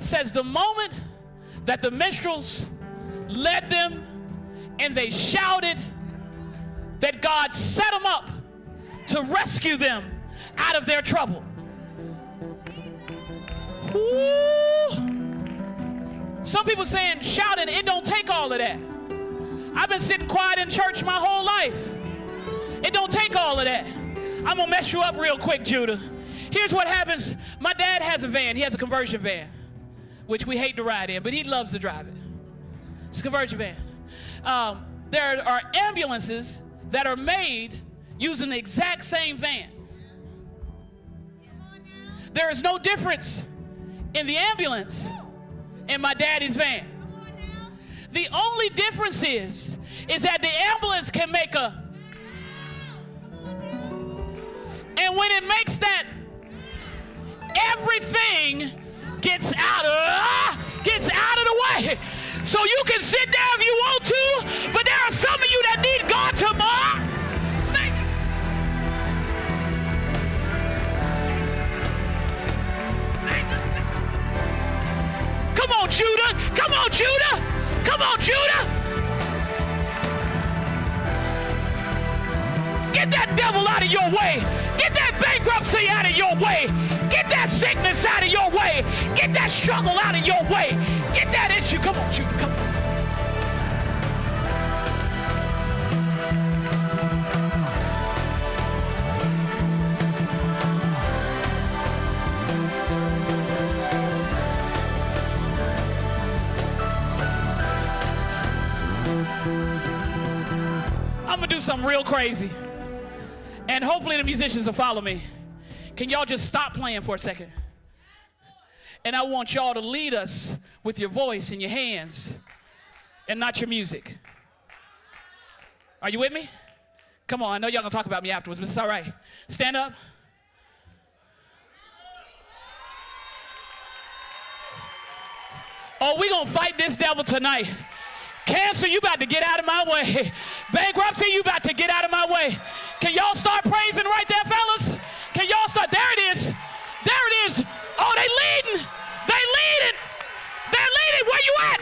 says the moment that the minstrels led them and they shouted, that God set them up to rescue them out of their trouble. Ooh. Some people saying shouting, it don't take all of that. I've been sitting quiet in church my whole life. It don't take all of that. I'm gonna mess you up real quick, Judah. Here's what happens. My dad has a van. He has a conversion van, which we hate to ride in, but he loves to drive it. It's a conversion van. There are ambulances that are made using the exact same van. There is no difference in the ambulance in my daddy's van. The only difference is that the ambulance can make a, and when it makes that, everything gets out of the way. So you can sit there if you want to, but there are some of you that need God tomorrow. Come on, Judah. Come on, Judah. Come on, Judah. Get that devil out of your way. Get that bankruptcy out of your way. Get that sickness out of your way. Get that struggle out of your way. Get that issue. Come on, Judah. Come on. I'm going to do something real crazy. And hopefully the musicians will follow me. Can y'all just stop playing for a second? And I want y'all to lead us with your voice and your hands and not your music. Are you with me? Come on, I know y'all going to talk about me afterwards, but it's all right. Stand up. Oh, we're going to fight this devil tonight. Cancer, you about to get out of my way. Bankruptcy, you about to get out of my way. Can y'all start praising right there, fellas? Can y'all start? There it is. There it is. Oh, they leading. They leading. They're leading. Where you at?